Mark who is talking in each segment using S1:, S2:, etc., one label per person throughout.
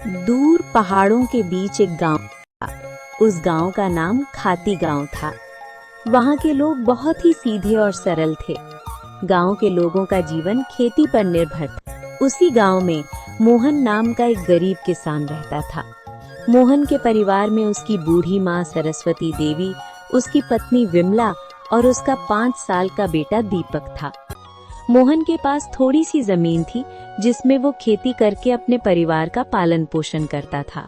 S1: दूर पहाड़ों के बीच एक गांव था। उस गांव का नाम खाती गांव था। वहां के लोग बहुत ही सीधे और सरल थे। गांव के लोगों का जीवन खेती पर निर्भर था। उसी गांव में मोहन नाम का एक गरीब किसान रहता था। मोहन के परिवार में उसकी बूढ़ी माँ सरस्वती देवी, उसकी पत्नी विमला और उसका 5 साल का बेटा दीपक था। मोहन के पास थोड़ी सी जमीन थी जिसमें वो खेती करके अपने परिवार का पालन पोषण करता था।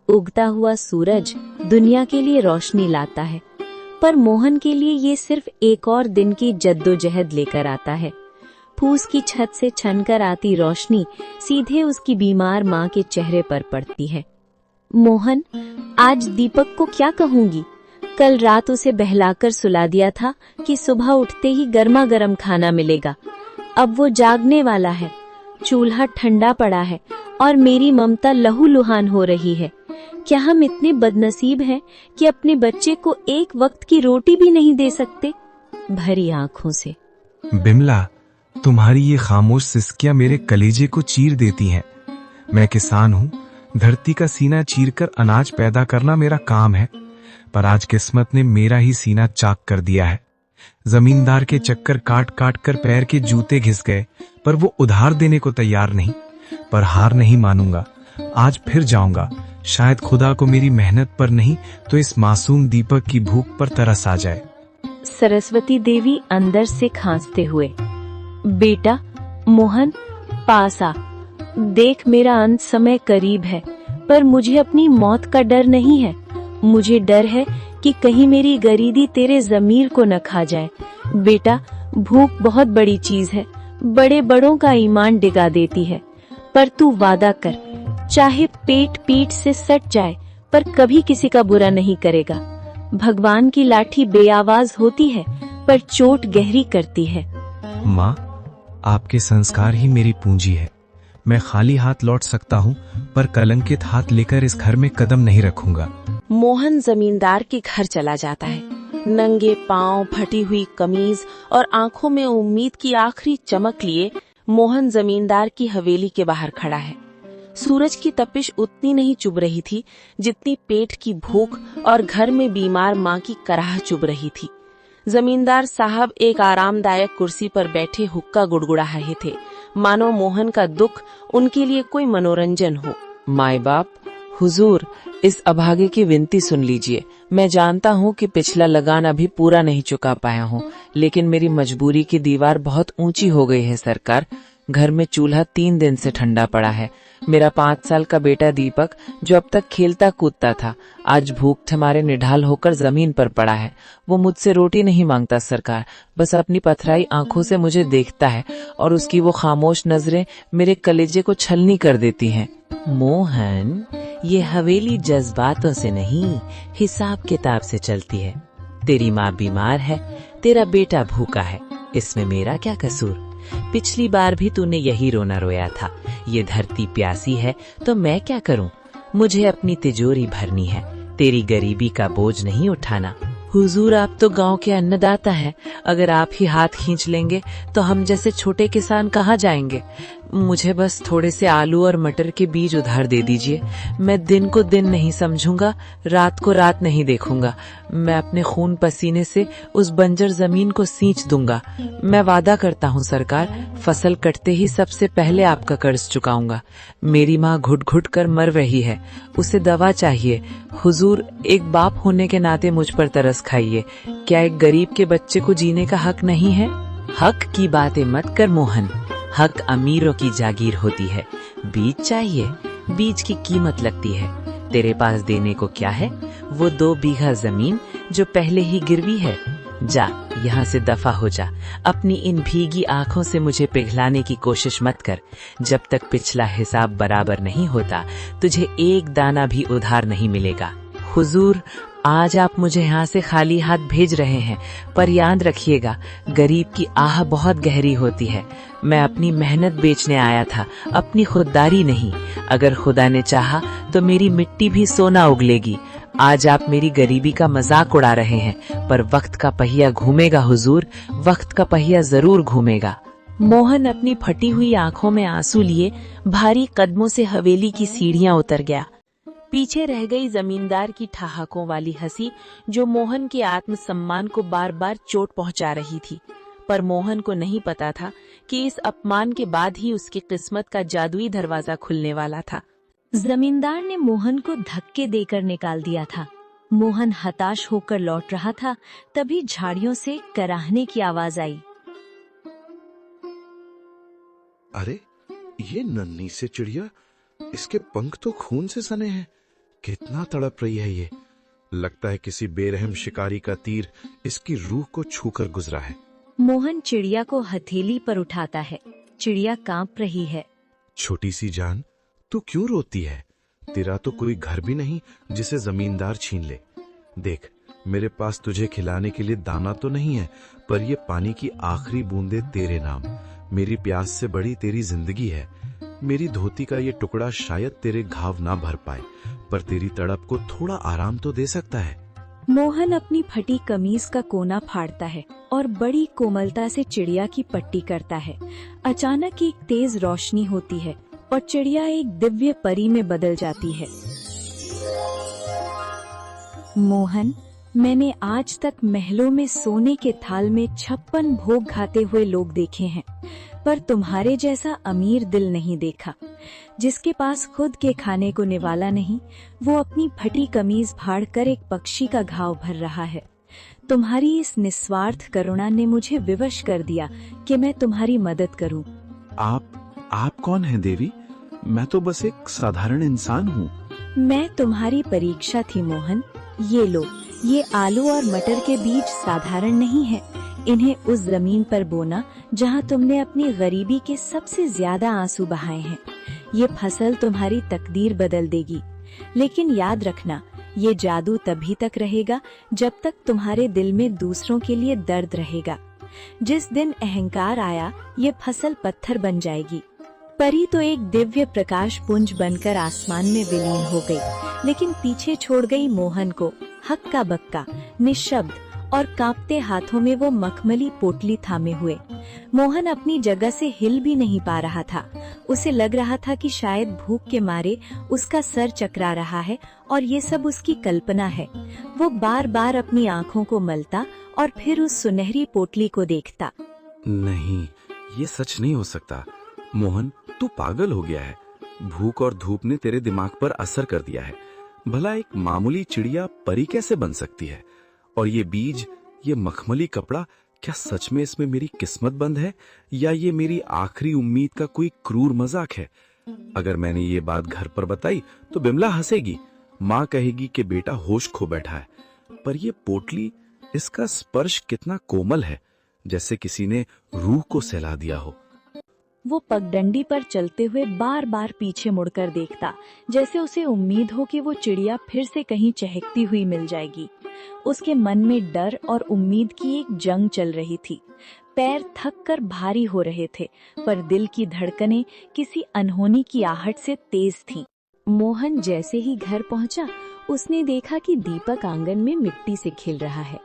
S1: उगता हुआ सूरज दुनिया के लिए रोशनी लाता है, पर मोहन के लिए ये सिर्फ एक और दिन की जद्दोजहद लेकर आता है। फूस की छत से छनकर आती रोशनी सीधे उसकी बीमार माँ के चेहरे पर पड़ती है। मोहन, आज दीपक को क्या कहूंगी? कल रात उसे बहलाकर सुला दिया था कि सुबह उठते ही गर्मा गर्म खाना मिलेगा। अब वो जागने वाला है, चूल्हा ठंडा पड़ा है और मेरी ममता लहूलुहान हो रही है। क्या हम इतने बदनसीब हैं कि अपने बच्चे को एक वक्त की रोटी भी नहीं दे सकते? भरी आंखों से।
S2: बिमला, तुम्हारी ये खामोश सिसकियां मेरे कलेजे को चीर देती हैं। मैं किसान हूँ, धरती का सीना चीरकर अनाज पैदा करना मेरा काम है, पर आज किस्मत ने मेरा ही सीना चाक कर दिया है। जमींदार के चक्कर काट काट कर पैर के जूते घिस गए, पर वो उधार देने को तैयार नहीं। पर हार नहीं मानूंगा, आज फिर जाऊंगा। शायद खुदा को मेरी मेहनत पर नहीं तो इस मासूम दीपक की भूख पर तरस आ जाए।
S1: सरस्वती देवी अंदर से खांसते हुए, बेटा मोहन, पास आ। देख, मेरा अंत समय करीब है, पर मुझे अपनी मौत का डर नहीं है। मुझे डर है कि कहीं मेरी गरीबी तेरे ज़मीर को न खा जाए। बेटा, भूख बहुत बड़ी चीज है, बड़े बड़ों का ईमान डिगा देती है। पर तू वादा कर, चाहे पेट पीठ से सट जाए, पर कभी किसी का बुरा नहीं करेगा। भगवान की लाठी बेआवाज होती है, पर चोट गहरी करती है।
S2: माँ, आपके संस्कार ही मेरी पूंजी है। मैं खाली हाथ लौट सकता हूँ, पर कलंकित हाथ लेकर इस घर में कदम नहीं रखूंगा।
S3: मोहन जमींदार के घर चला जाता है। नंगे पांव, फटी हुई कमीज और आंखों में उम्मीद की आखिरी चमक लिए मोहन जमींदार की हवेली के बाहर खड़ा है। सूरज की तपिश उतनी नहीं चुभ रही थी जितनी पेट की भूख और घर में बीमार माँ की कराह चुभ रही थी। जमींदार साहब एक आरामदायक कुर्सी पर बैठे हुक्का गुड़गुड़ा रहे थे, मानो मोहन का दुख उनके लिए कोई मनोरंजन हो।
S4: माई बाप, हुजूर, इस अभागे की विनती सुन लीजिए। मैं जानता हूँ कि पिछला लगान अभी पूरा नहीं चुका पाया हूँ, लेकिन मेरी मजबूरी की दीवार बहुत ऊंची हो गई है सरकार। घर में चूल्हा 3 दिन से ठंडा पड़ा है। मेरा 5 साल का बेटा दीपक, जो अब तक खेलता कूदता था, आज भूख मारे निढाल होकर जमीन पर पड़ा है। वो मुझसे रोटी नहीं मांगता सरकार, बस अपनी पथराई आंखों से मुझे देखता है और उसकी वो खामोश नजरें मेरे कलेजे को छलनी कर देती हैं।
S5: मोहन, ये हवेली जज्बातों से नहीं, हिसाब किताब से चलती है। तेरी माँ बीमार है, तेरा बेटा भूखा है, इसमें मेरा क्या कसूर? पिछली बार भी तूने यही रोना रोया था। ये धरती प्यासी है तो मैं क्या करूं? मुझे अपनी तिजोरी भरनी है, तेरी गरीबी का बोझ नहीं उठाना।
S4: हुजूर, आप तो गांव के अन्नदाता हैं। अगर आप ही हाथ खींच लेंगे तो हम जैसे छोटे किसान कहाँ जाएंगे? मुझे बस थोड़े से आलू और मटर के बीज उधार दे दीजिए। मैं दिन को दिन नहीं समझूंगा, रात को रात नहीं देखूंगा। मैं अपने खून पसीने से उस बंजर जमीन को सींच दूंगा। मैं वादा करता हूँ सरकार, फसल कटते ही सबसे पहले आपका कर्ज चुकाऊंगा। मेरी माँ घुट घुट कर मर रही है, उसे दवा चाहिए। हुजूर, एक बाप होने के नाते मुझ पर तरस खाइए। क्या एक गरीब के बच्चे को जीने का हक नहीं है?
S5: हक की बातें मत कर मोहन, हक अमीरों की जागीर होती है। बीज चाहिए, बीज की कीमत लगती है। तेरे पास देने को क्या है? वो 2 बीघा जमीन जो पहले ही गिरवी है। जा, यहाँ से दफा हो जा। अपनी इन भीगी आंखों से मुझे पिघलाने की कोशिश मत कर। जब तक पिछला हिसाब बराबर नहीं होता, तुझे एक दाना भी उधार नहीं मिलेगा।
S4: हुजूर, आज आप मुझे यहाँ से खाली हाथ भेज रहे हैं, पर याद रखिएगा, गरीब की आह बहुत गहरी होती है। मैं अपनी मेहनत बेचने आया था, अपनी खुददारी नहीं। अगर खुदा ने चाहा तो मेरी मिट्टी भी सोना उगलेगी। आज आप मेरी गरीबी का मजाक उड़ा रहे हैं, पर वक्त का पहिया घूमेगा हुजूर, वक्त का पहिया जरूर घूमेगा।
S3: मोहन अपनी फटी हुई आंखों में आंसू लिए भारी कदमों से हवेली की सीढ़ियां उतर गया। पीछे रह गई जमींदार की ठहाकों वाली हंसी, जो मोहन के आत्मसम्मान को बार बार चोट पहुंचा रही थी। पर मोहन को नहीं पता था कि इस अपमान के बाद ही उसकी किस्मत का जादुई दरवाजा खुलने वाला था।
S1: जमींदार ने मोहन को धक्के देकर निकाल दिया था। मोहन हताश होकर लौट रहा था, तभी झाड़ियों से कराहने की आवाज आई।
S6: अरे, ये नन्ही से चिड़िया, इसके पंख तो खून से सने हैं। कितना तड़प रही है ये। लगता है किसी बेरहम शिकारी का तीर इसकी रूह को छूकर गुजरा है।
S1: मोहन चिड़िया को हथेली पर उठाता है। चिड़िया कांप रही है।
S6: छोटी सी जान, तू क्यों रोती है? तेरा तो कोई घर भी नहीं जिसे जमींदार छीन ले। देख, मेरे पास तुझे खिलाने के लिए दाना तो नहीं है, पर ये पानी की आखिरी बूंदे तेरे नाम। मेरी प्यास से बड़ी तेरी जिंदगी है। मेरी धोती का ये टुकड़ा शायद तेरे घाव ना भर पाए, पर तेरी तड़प को थोड़ा आराम तो दे सकता है।
S1: मोहन अपनी फटी कमीज का कोना फाड़ता है और बड़ी कोमलता से चिड़िया की पट्टी करता है। अचानक एक तेज रोशनी होती है और चिड़िया एक दिव्य परी में बदल जाती है। मोहन, मैंने आज तक महलों में सोने के थाल में 56 भोग खाते हुए लोग देखे हैं, पर तुम्हारे जैसा अमीर दिल नहीं देखा। जिसके पास खुद के खाने को निवाला नहीं, वो अपनी फटी कमीज फाड़ कर एक पक्षी का घाव भर रहा है। तुम्हारी इस निस्वार्थ करुणा ने मुझे विवश कर दिया कि मैं तुम्हारी मदद करूं।
S6: आप कौन हैं देवी? मैं तो बस एक साधारण इंसान हूँ।
S1: मैं तुम्हारी परीक्षा थी मोहन। ये लो, ये आलू और मटर के बीज साधारण नहीं है। इन्हें उस जमीन पर बोना जहाँ तुमने अपनी गरीबी के सबसे ज्यादा आंसू बहाए हैं। ये फसल तुम्हारी तकदीर बदल देगी। लेकिन याद रखना, ये जादू तभी तक रहेगा जब तक तुम्हारे दिल में दूसरों के लिए दर्द रहेगा। जिस दिन अहंकार आया, ये फसल पत्थर बन जाएगी। परी तो एक दिव्य प्रकाश पुंज बनकर आसमान में विलीन हो गई, लेकिन पीछे छोड़ गई मोहन को हक्का बक्का, निशब्द और कांपते हाथों में वो मखमली पोटली थामे हुए। मोहन अपनी जगह से हिल भी नहीं पा रहा था। उसे लग रहा था कि शायद भूख के मारे उसका सर चकरा रहा है और ये सब उसकी कल्पना है। वो बार बार अपनी आंखों को मलता और फिर उस सुनहरी पोटली को देखता।
S6: नहीं, ये सच नहीं हो सकता। मोहन, तू पागल हो गया है। भूख और धूप ने तेरे दिमाग पर असर कर दिया है। भला एक मामूली चिड़िया परी कैसे बन सकती है? और ये बीज, ये मखमली कपड़ा, क्या सच में इसमें मेरी किस्मत बंद है, या ये मेरी आखिरी उम्मीद का कोई क्रूर मजाक है? अगर मैंने ये बात घर पर बताई तो बिमला हंसेगी। माँ कहेगी कि बेटा होश खो बैठा है। पर ये पोटली, इसका स्पर्श कितना कोमल है, जैसे किसी ने रूह को सहला दिया हो।
S1: वो पगडंडी पर चलते हुए बार बार पीछे मुड़कर देखता, जैसे उसे उम्मीद हो कि वो चिड़िया फिर से कहीं चहकती हुई मिल जाएगी। उसके मन में डर और उम्मीद की एक जंग चल रही थी। पैर थक कर भारी हो रहे थे, पर दिल की धड़कनें किसी अनहोनी की आहट से तेज थीं। मोहन जैसे ही घर पहुंचा, उसने देखा कि दीपक आंगन में मिट्टी से खेल रहा है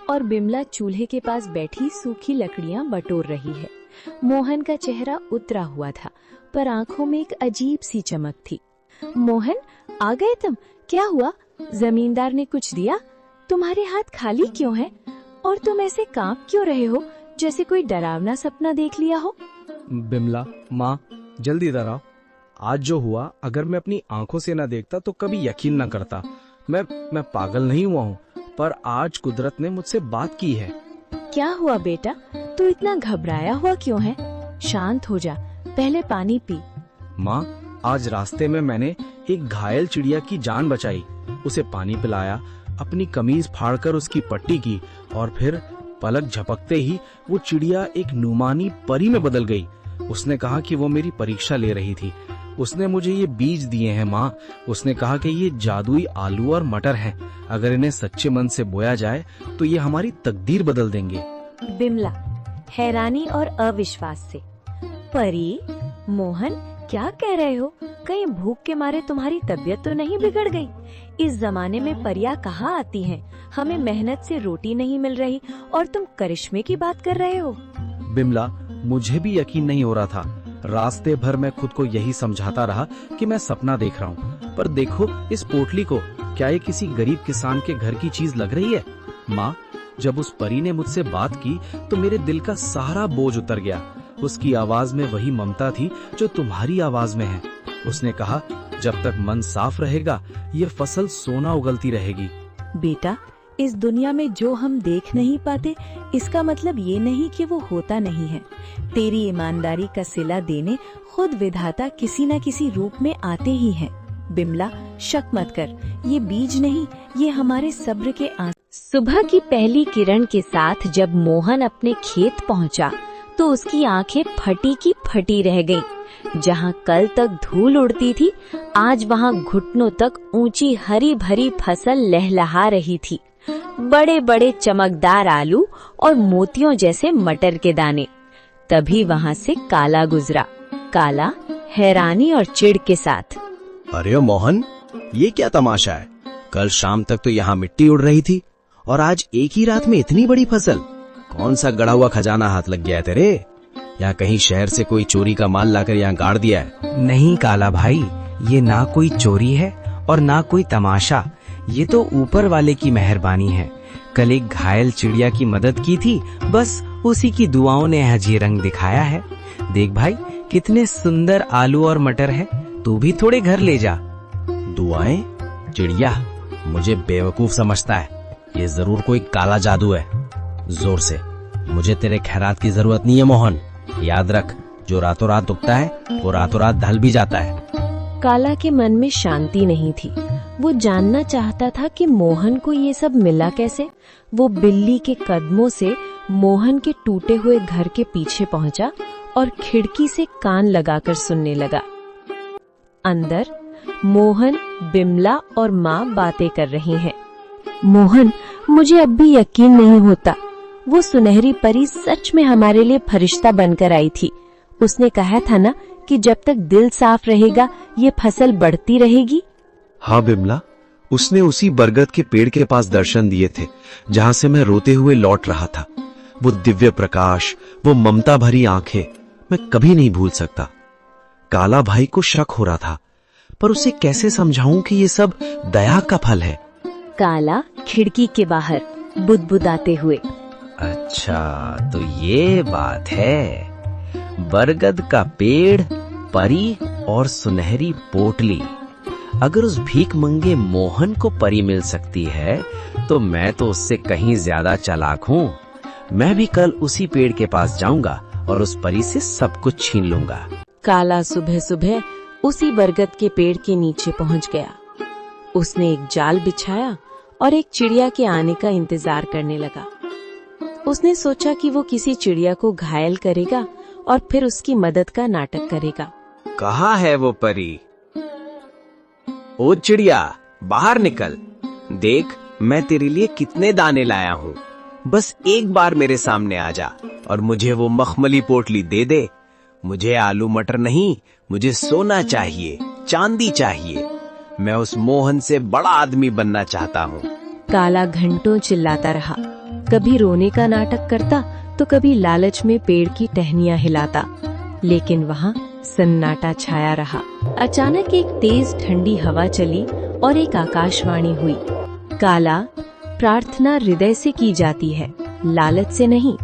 S1: और बिमला चूल्हे के पास बैठी सूखी लकड़ियां बटोर रही है। मोहन का चेहरा उतरा हुआ था, पर आंखों में एक अजीब सी चमक थी। मोहन, आ गए तुम? क्या हुआ? जमींदार ने कुछ दिया? तुम्हारे हाथ खाली क्यों हैं? और तुम ऐसे कांप क्यों रहे हो, जैसे कोई डरावना सपना देख लिया हो?
S7: बिमला, माँ, जल्दी इधर आओ। आज जो हुआ, अगर मैं अपनी आंखों से न देखता तो कभी यकीन न करता। मैं पागल नहीं हुआ हूँ, पर आज कुदरत ने मुझसे बात की है।
S1: क्या हुआ बेटा? तू इतना घबराया हुआ क्यों है? शांत हो जा, पहले पानी पी।
S7: माँ, आज रास्ते में मैंने एक घायल चिड़िया की जान बचाई। उसे पानी पिलाया, अपनी कमीज फाड़कर उसकी पट्टी की, और फिर पलक झपकते ही वो चिड़िया एक नुमानी परी में बदल गई। उसने कहा कि वो मेरी परीक्षा ले रही थी। उसने मुझे ये बीज दिए हैं माँ। उसने कहा कि ये जादुई आलू और मटर हैं। अगर इन्हें सच्चे मन से बोया जाए तो ये हमारी तकदीर बदल देंगे।
S1: बिमला हैरानी और अविश्वास से, परी? मोहन, क्या कह रहे हो? कहीं भूख के मारे तुम्हारी तबीयत तो नहीं बिगड़ गई? इस जमाने में परियां कहाँ आती हैं? हमें मेहनत से रोटी नहीं मिल रही और तुम करिश्मे की बात कर रहे हो।
S7: बिमला, मुझे भी यकीन नहीं हो रहा था। रास्ते भर मैं खुद को यही समझाता रहा कि मैं सपना देख रहा हूँ। पर देखो इस पोटली को, क्या ये किसी गरीब किसान के घर की चीज लग रही है? माँ, जब उस परी ने मुझसे बात की तो मेरे दिल का सारा बोझ उतर गया। उसकी आवाज में वही ममता थी जो तुम्हारी आवाज में है। उसने कहा, जब तक मन साफ रहेगा ये फसल सोना उगलती रहेगी।
S1: बेटा, इस दुनिया में जो हम देख नहीं पाते इसका मतलब ये नहीं कि वो होता नहीं है। तेरी ईमानदारी का सिला देने खुद विधाता किसी न किसी रूप में आते ही हैं। बिमला, शक मत कर, ये बीज नहीं, ये हमारे सब्र के
S8: सुबह की पहली किरण के साथ जब मोहन अपने खेत पहुंचा तो उसकी आंखें फटी की फटी रह गईं। जहां कल तक धूल उड़ती थी, आज वहां घुटनों तक ऊंची हरी भरी फसल लहलहा रही थी। बड़े बड़े चमकदार आलू और मोतियों जैसे मटर के दाने। तभी वहां से काला गुजरा। काला हैरानी और चिढ़ के साथ,
S9: अरे मोहन, ये क्या तमाशा है? कल शाम तक तो यहाँ मिट्टी उड़ रही थी और आज एक ही रात में इतनी बड़ी फसल। कौन सा गड़ा हुआ खजाना हाथ लग गया है तेरे? या कहीं शहर से कोई चोरी का माल लाकर यहाँ गाड़ दिया है?
S5: नहीं काला भाई, ये ना कोई चोरी है और ना कोई तमाशा। ये तो ऊपर वाले की मेहरबानी है। कल एक घायल चिड़िया की मदद की थी, बस उसी की दुआओं ने आज ये रंग दिखाया है। देख भाई, कितने सुंदर आलू और मटर है। तू भी थोड़े घर ले जा।
S9: दुआएं? चिड़िया मुझे बेवकूफ समझता है। ये जरूर कोई काला जादू है। जोर से, मुझे तेरे खैरात की जरूरत नहीं है मोहन। याद रख, जो रातों रात उगता है वो रातों रात ढल भी जाता है।
S8: काला के मन में शांति नहीं थी। वो जानना चाहता था कि मोहन को ये सब मिला कैसे। वो बिल्ली के कदमों से मोहन के टूटे हुए घर के पीछे पहुंचा और खिड़की से कान लगाकर सुनने लगा। अंदर मोहन, बिमला और माँ बातें कर रही हैं। मोहन, मुझे अब भी यकीन नहीं होता। वो सुनहरी परी सच में हमारे लिए फरिश्ता बनकर आई थी। उसने कहा था ना कि जब तक दिल साफ रहेगा ये फसल बढ़ती रहेगी।
S6: हाँ बिमला, उसने उसी बरगद के पेड़ के पास दर्शन दिए थे जहां से मैं रोते हुए लौट रहा था। वो दिव्य प्रकाश, वो ममता भरी आंखें, मैं कभी नहीं भूल सकता। काला भाई को शक हो रहा था, पर उसे कैसे समझाऊं कि ये सब दया का फल है।
S8: काला खिड़की के बाहर बुदबुदाते हुए,
S5: अच्छा तो ये बात है। बरगद का पेड़, परी और सुनहरी पोटली। अगर उस भीख मंगे मोहन को परी मिल सकती है तो मैं तो उससे कहीं ज्यादा चालाक हूँ। मैं भी कल उसी पेड़ के पास जाऊंगा और उस परी से सब कुछ छीन लूंगा।
S3: काला सुबह सुबह उसी बरगद के पेड़ के नीचे पहुंच गया। उसने एक जाल बिछाया और एक चिड़िया के आने का इंतजार करने लगा। उसने सोचा कि वो किसी चिड़िया को घायल करेगा और फिर उसकी मदद का नाटक करेगा।
S9: कहाँ है वो परी? ओ चिड़िया, बाहर निकल। देख, मैं तेरे लिए कितने दाने लाया हूँ। बस एक बार मेरे सामने आ जा और मुझे वो मखमली पोटली दे दे। मुझे आलू मटर नहीं, मुझे सोना चाहिए, चांदी चाहिए। मैं उस मोहन से बड़ा आदमी बनना चाहता हूँ।
S8: काला घंटों चिल्लाता रहा। कभी रोने का नाटक करता तो कभी लालच में पेड़ की टहनियां हिलाता, लेकिन वहाँ सन्नाटा छाया रहा। अचानक एक तेज ठंडी हवा चली और एक आकाशवाणी हुई। काला, प्रार्थना हृदय से की जाती है, लालच से नहीं।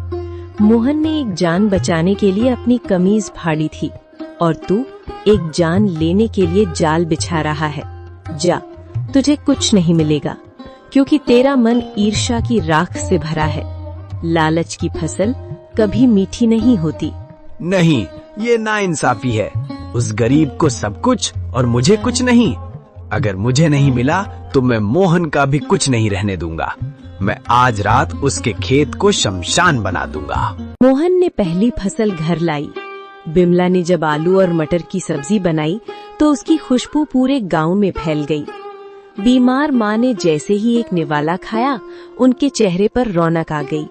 S8: मोहन ने एक जान बचाने के लिए अपनी कमीज फाड़ी थी और तू एक जान लेने के लिए जाल बिछा रहा है। जा, तुझे कुछ नहीं मिलेगा क्योंकि तेरा मन ईर्ष्या की राख से भरा है। लालच की फसल कभी मीठी नहीं होती।
S9: नहीं, ये नाइंसाफी है। उस गरीब को सब कुछ और मुझे कुछ नहीं। अगर मुझे नहीं मिला तो मैं मोहन का भी कुछ नहीं रहने दूंगा। मैं आज रात उसके खेत को शमशान बना दूंगा।
S8: मोहन ने पहली फसल घर लाई। बिमला ने जब आलू और मटर की सब्जी बनाई तो उसकी खुशबू पूरे गांव में फैल गई। बीमार माँ ने जैसे ही एक निवाला खाया, उनके चेहरे पर रौनक आ गई।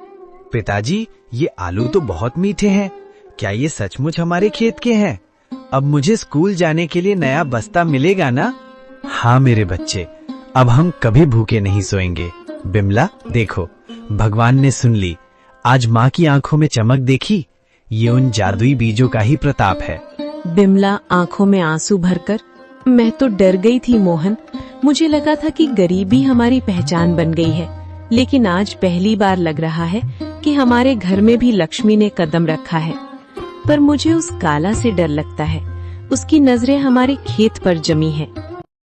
S2: पिताजी, ये आलू तो बहुत मीठे हैं। क्या ये सचमुच हमारे खेत के हैं? अब मुझे स्कूल जाने के लिए नया बस्ता मिलेगा ना? हाँ मेरे बच्चे, अब हम कभी भूखे नहीं सोएंगे। बिमला देखो, भगवान ने सुन ली। आज माँ की आंखों में चमक देखी।
S9: ये उन जादुई बीजों का ही प्रताप है।
S3: बिमला आंखों में आंसू भरकर, मैं तो डर गई थी मोहन। मुझे लगा था कि गरीबी हमारी पहचान बन गई है, लेकिन आज पहली बार लग रहा है कि हमारे घर में भी लक्ष्मी ने कदम रखा है। पर मुझे उस काला से डर लगता है। उसकी नजरें हमारे खेत पर जमी है।